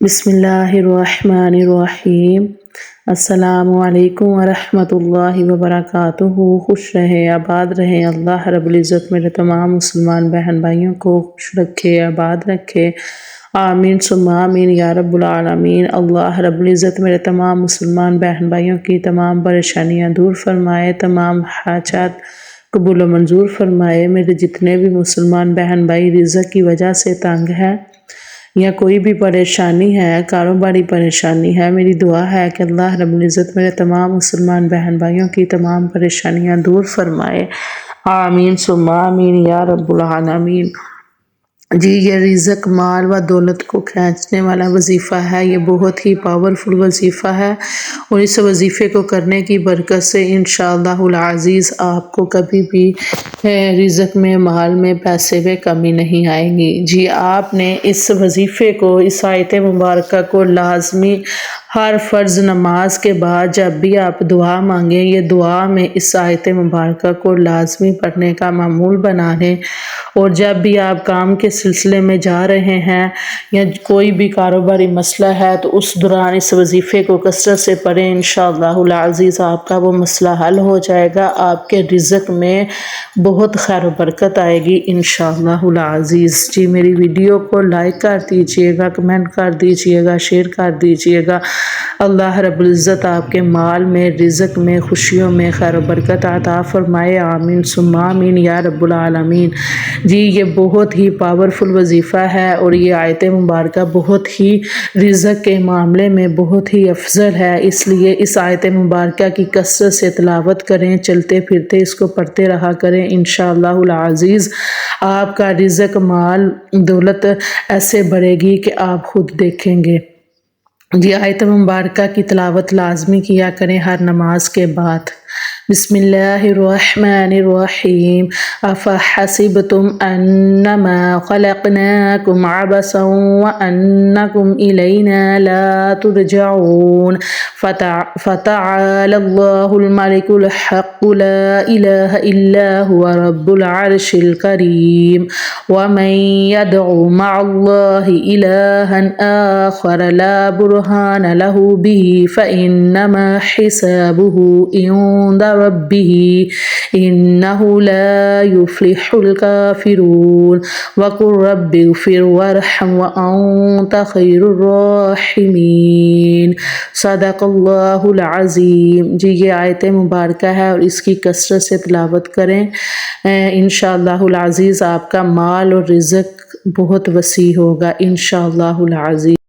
بسم اللہ الرحمن الرحیم۔ السلام علیکم ورحمۃ اللہ وبرکاتہ۔ خوش رہیں، آباد رہیں۔ اللہ رب العزت میرے تمام مسلمان بہن بھائیوں کو خوش رکھے، آباد رکھے، آمین ثم آمین یا رب العالمین۔ اللہ رب العزت میرے تمام مسلمان بہن بھائیوں کی تمام پریشانیاں دور فرمائے، تمام حاجات قبول و منظور فرمائے۔ میرے جتنے بھی مسلمان بہن بھائی رزق کی وجہ سے تنگ ہے یا کوئی بھی پریشانی ہے، کاروباری پریشانی ہے، میری دعا ہے کہ اللہ رب العزت میرے تمام مسلمان بہن بھائیوں کی تمام پریشانیاں دور فرمائے، آمین ثم آمین یا رب العالمین۔ جی یہ رزق مال و دولت کو کھینچنے والا وظیفہ ہے، یہ بہت ہی پاورفل وظیفہ ہے، اور اس وظیفے کو کرنے کی برکت سے انشاءاللہ العزیز آپ کو کبھی بھی رزق میں، مال میں، پیسے میں کمی نہیں آئے گی۔ جی آپ نے اس وظیفے کو، اس آیت مبارکہ کو لازمی ہر فرض نماز کے بعد جب بھی آپ دعا مانگیں، یہ دعا میں اس آیت مبارکہ کو لازمی پڑھنے کا معمول بنا لیں، اور جب بھی آپ کام کے سلسلے میں جا رہے ہیں یا کوئی بھی کاروباری مسئلہ ہے تو اس دوران اس وظیفے کو کثرت سے پڑھیں، انشاءاللہ العزیز آپ کا وہ مسئلہ حل ہو جائے گا، آپ کے رزق میں بہت خیر و برکت آئے گی انشاءاللہ العزیز۔ جی میری ویڈیو کو لائک کر دیجئے گا، کمنٹ کر دیجئے گا، شیئر کر دیجئے گا۔ اللہ رب العزت آپ کے مال میں، رزق میں، خوشیوں میں خیر و برکت عطا فرمائے، آمین ثم آمین یا رب العالمین۔ جی یہ بہت ہی پاورفل وظیفہ ہے، اور یہ آیت مبارکہ بہت ہی رزق کے معاملے میں بہت ہی افضل ہے، اس لیے اس آیت مبارکہ کی کثرت سے تلاوت کریں، چلتے پھرتے اس کو پڑھتے رہا کریں، انشاءاللہ العزیز آپ کا رزق، مال، دولت ایسے بڑھے گی کہ آپ خود دیکھیں گے۔ جی آیت مبارکہ کی تلاوت لازمی کیا کریں ہر نماز کے بعد۔ بسم اللہ الرحمن الرحیم۔ افحسبتم انما خلقناکم عبثا وانکم الینا لا ترجعون فتعالی اللہ الملک الحق لا الہ الا هو رب العرش الکریم ومن يدع مع اللہ الہا آخر لا برہان له به فإنما حسابه عند ربه إنه لا يفلح الكافرون وقل رب اغفر وارحم وأنت خير الراحمين۔ صدق اللہ العظیم۔ جی یہ آیت مبارکہ ہے اور اس کی کثرت سے تلاوت کریں، انشاءاللہ العزیز آپ کا مال اور رزق بہت وسیع ہوگا انشاءاللہ العزیز۔